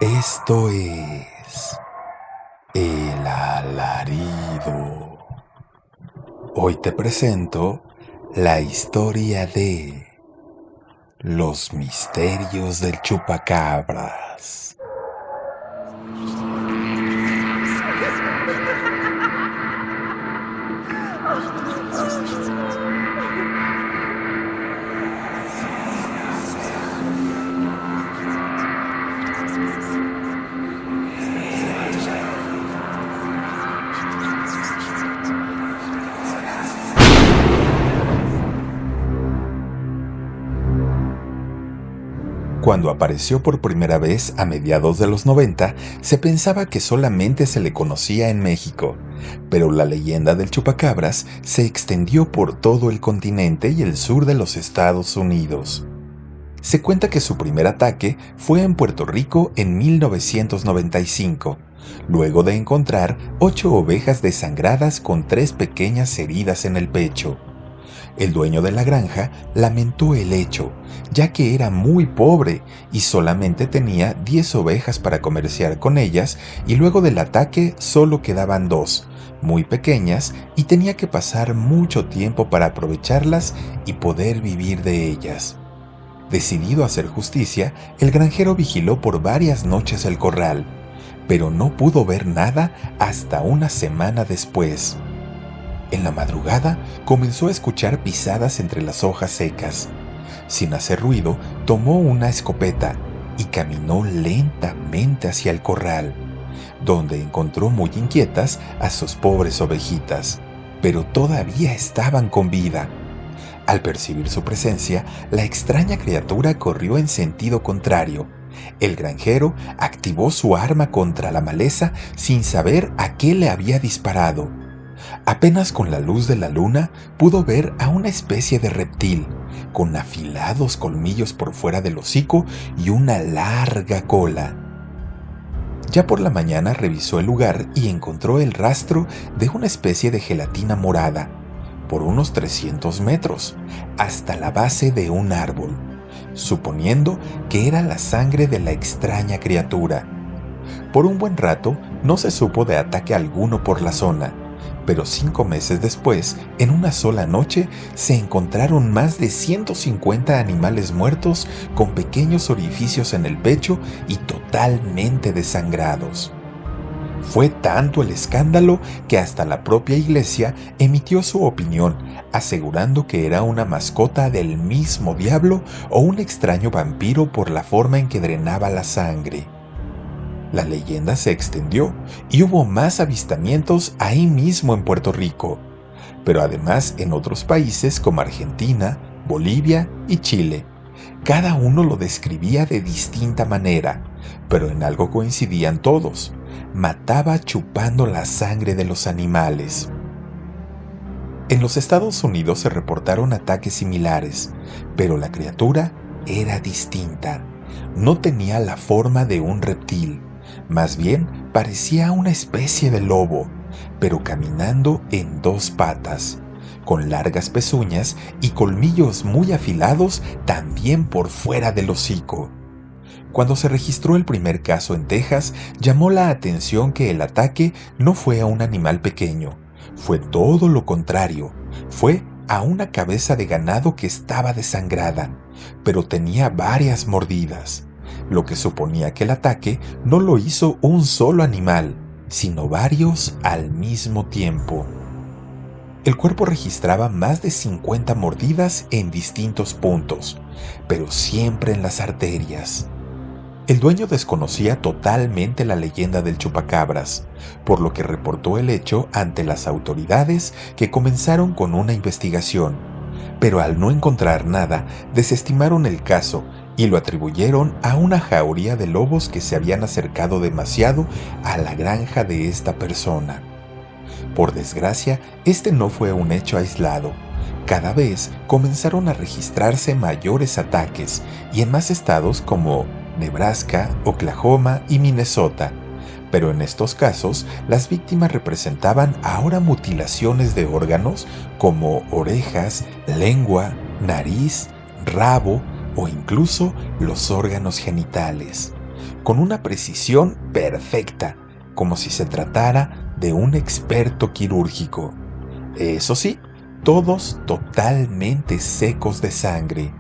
Esto es El Alarido. Hoy te presento la historia de los misterios del chupacabras. Cuando apareció por primera vez a mediados de los 90, se pensaba que solamente se le conocía en México, pero la leyenda del chupacabras se extendió por todo el continente y el sur de los Estados Unidos. Se cuenta que su primer ataque fue en Puerto Rico en 1995, luego de encontrar 8 ovejas desangradas con 3 pequeñas heridas en el pecho. El dueño de la granja lamentó el hecho, ya que era muy pobre y solamente tenía 10 ovejas para comerciar con ellas, y luego del ataque solo quedaban 2, muy pequeñas, y tenía que pasar mucho tiempo para aprovecharlas y poder vivir de ellas. Decidido a hacer justicia, el granjero vigiló por varias noches el corral, pero no pudo ver nada hasta una semana después. En la madrugada comenzó a escuchar pisadas entre las hojas secas. Sin hacer ruido, tomó una escopeta y caminó lentamente hacia el corral, donde encontró muy inquietas a sus pobres ovejitas, pero todavía estaban con vida. Al percibir su presencia, la extraña criatura corrió en sentido contrario. El granjero activó su arma contra la maleza sin saber a qué le había disparado. Apenas con la luz de la luna pudo ver a una especie de reptil, con afilados colmillos por fuera del hocico y una larga cola. Ya por la mañana revisó el lugar y encontró el rastro de una especie de gelatina morada, por unos 300 metros, hasta la base de un árbol, suponiendo que era la sangre de la extraña criatura. Por un buen rato no se supo de ataque alguno por la zona, pero 5 meses después, en una sola noche, se encontraron más de 150 animales muertos con pequeños orificios en el pecho y totalmente desangrados. Fue tanto el escándalo que hasta la propia iglesia emitió su opinión, asegurando que era una mascota del mismo diablo o un extraño vampiro por la forma en que drenaba la sangre. La leyenda se extendió y hubo más avistamientos ahí mismo en Puerto Rico, pero además en otros países como Argentina, Bolivia y Chile. Cada uno lo describía de distinta manera, pero en algo coincidían todos: mataba chupando la sangre de los animales. En los Estados Unidos se reportaron ataques similares, pero la criatura era distinta. No tenía la forma de un reptil. Más bien parecía una especie de lobo, pero caminando en 2 patas, con largas pezuñas y colmillos muy afilados también por fuera del hocico. Cuando se registró el primer caso en Texas, llamó la atención que el ataque no fue a un animal pequeño, fue todo lo contrario, fue a una cabeza de ganado que estaba desangrada, pero tenía varias mordidas, lo que suponía que el ataque no lo hizo un solo animal, sino varios al mismo tiempo. El cuerpo registraba más de 50 mordidas en distintos puntos, pero siempre en las arterias. El dueño desconocía totalmente la leyenda del chupacabras, por lo que reportó el hecho ante las autoridades, que comenzaron con una investigación, pero al no encontrar nada, desestimaron el caso y lo atribuyeron a una jauría de lobos que se habían acercado demasiado a la granja de esta persona. Por desgracia, este no fue un hecho aislado. Cada vez comenzaron a registrarse mayores ataques, y en más estados como Nebraska, Oklahoma y Minnesota. Pero en estos casos, las víctimas representaban ahora mutilaciones de órganos como orejas, lengua, nariz, rabo o incluso los órganos genitales. con una precisión perfecta, como si se tratara de un experto quirúrgico. Eso sí, todos totalmente secos de sangre.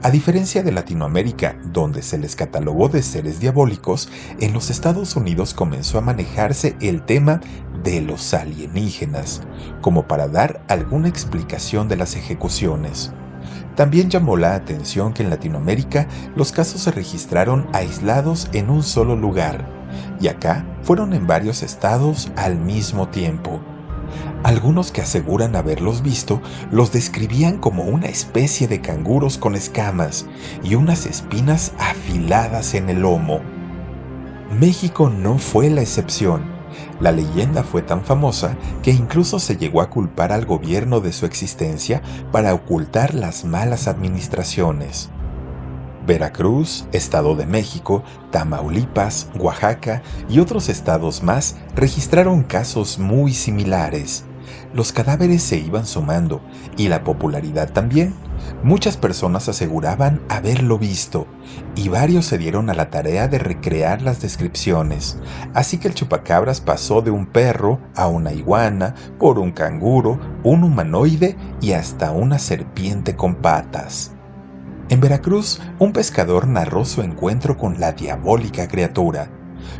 A diferencia de Latinoamérica, donde se les catalogó de seres diabólicos, en los Estados Unidos comenzó a manejarse el tema de los alienígenas, como para dar alguna explicación de las ejecuciones. También llamó la atención que en Latinoamérica los casos se registraron aislados en un solo lugar, y acá fueron en varios estados al mismo tiempo. Algunos que aseguran haberlos visto los describían como una especie de canguros con escamas y unas espinas afiladas en el lomo. México no fue la excepción. La leyenda fue tan famosa que incluso se llegó a culpar al gobierno de su existencia para ocultar las malas administraciones. Veracruz, Estado de México, Tamaulipas, Oaxaca y otros estados más registraron casos muy similares. Los cadáveres se iban sumando y la popularidad también. Muchas personas aseguraban haberlo visto y varios se dieron a la tarea de recrear las descripciones. Así que el chupacabras pasó de un perro a una iguana, por un canguro, un humanoide y hasta una serpiente con patas. En Veracruz, un pescador narró su encuentro con la diabólica criatura.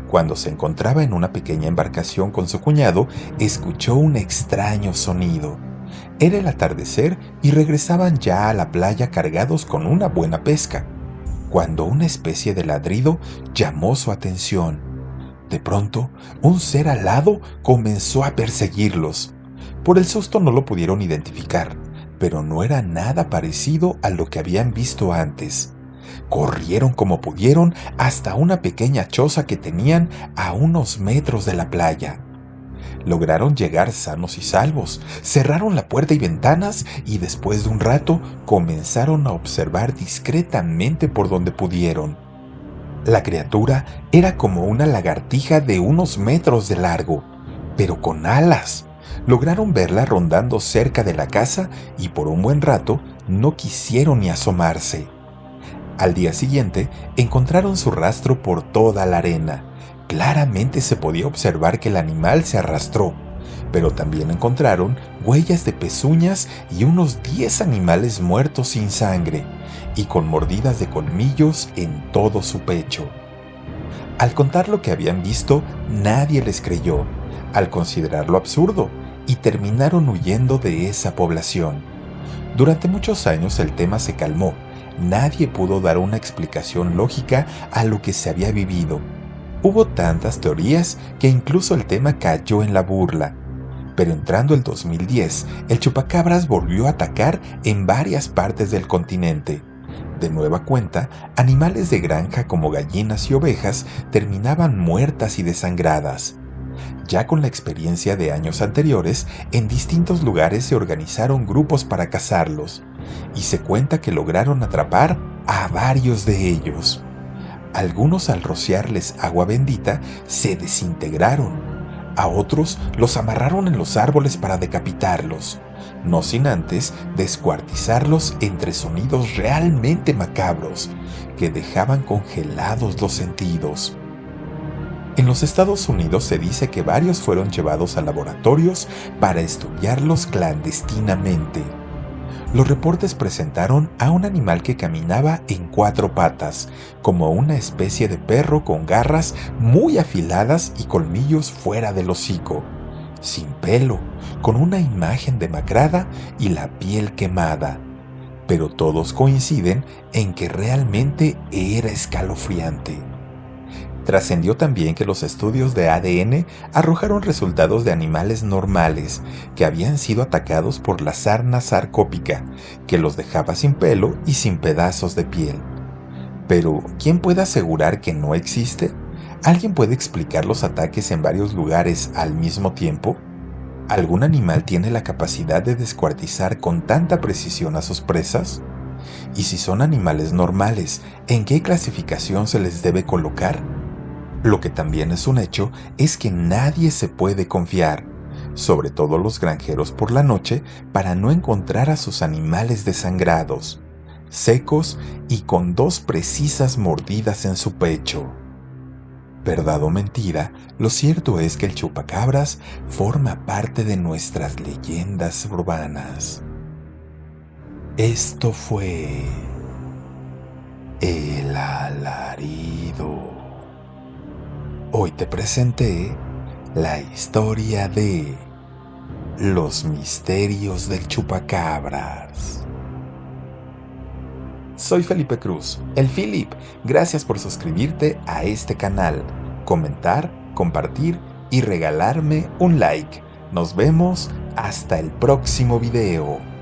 Cuando se encontraba en una pequeña embarcación con su cuñado, escuchó un extraño sonido. Era el atardecer y regresaban ya a la playa cargados con una buena pesca, cuando una especie de ladrido llamó su atención. De pronto, un ser alado comenzó a perseguirlos. Por el susto no lo pudieron identificar, pero no era nada parecido a lo que habían visto antes. Corrieron como pudieron hasta una pequeña choza que tenían a unos metros de la playa. Lograron llegar sanos y salvos, cerraron la puerta y ventanas y después de un rato comenzaron a observar discretamente por donde pudieron. La criatura era como una lagartija de unos metros de largo, pero con alas. Lograron verla rondando cerca de la casa y por un buen rato no quisieron ni asomarse. Al día siguiente encontraron su rastro por toda la arena. Claramente se podía observar que el animal se arrastró, pero también encontraron huellas de pezuñas y unos 10 animales muertos sin sangre y con mordidas de colmillos en todo su pecho. Al contar lo que habían visto, nadie les creyó, al considerarlo absurdo, y terminaron huyendo de esa población. Durante muchos años el tema se calmó. Nadie pudo dar una explicación lógica a lo que se había vivido. Hubo tantas teorías que incluso el tema cayó en la burla. Pero entrando el 2010, el chupacabras volvió a atacar en varias partes del continente. De nueva cuenta, animales de granja como gallinas y ovejas terminaban muertas y desangradas. Ya con la experiencia de años anteriores, en distintos lugares se organizaron grupos para cazarlos, y se cuenta que lograron atrapar a varios de ellos. Algunos, al rociarles agua bendita, se desintegraron. A otros los amarraron en los árboles para decapitarlos, no sin antes descuartizarlos entre sonidos realmente macabros que dejaban congelados los sentidos. En los Estados Unidos se dice que varios fueron llevados a laboratorios para estudiarlos clandestinamente. Los reportes presentaron a un animal que caminaba en 4 patas, como una especie de perro con garras muy afiladas y colmillos fuera del hocico, sin pelo, con una imagen demacrada y la piel quemada. Pero todos coinciden en que realmente era escalofriante. Trascendió también que los estudios de ADN arrojaron resultados de animales normales que habían sido atacados por la sarna sarcópica, que los dejaba sin pelo y sin pedazos de piel. Pero, ¿quién puede asegurar que no existe? ¿Alguien puede explicar los ataques en varios lugares al mismo tiempo? ¿Algún animal tiene la capacidad de descuartizar con tanta precisión a sus presas? Y si son animales normales, ¿en qué clasificación se les debe colocar? Lo que también es un hecho es que nadie se puede confiar, sobre todo los granjeros por la noche, para no encontrar a sus animales desangrados. secos y con 2 precisas mordidas en su pecho. Verdad o mentira, lo cierto es que el chupacabras forma parte de nuestras leyendas urbanas. Esto fue el alarido. Hoy te presenté la historia de los misterios del chupacabras. Soy Felipe Cruz, el Philip. Gracias por suscribirte a este canal, comentar, compartir y regalarme un like. Nos vemos hasta el próximo video.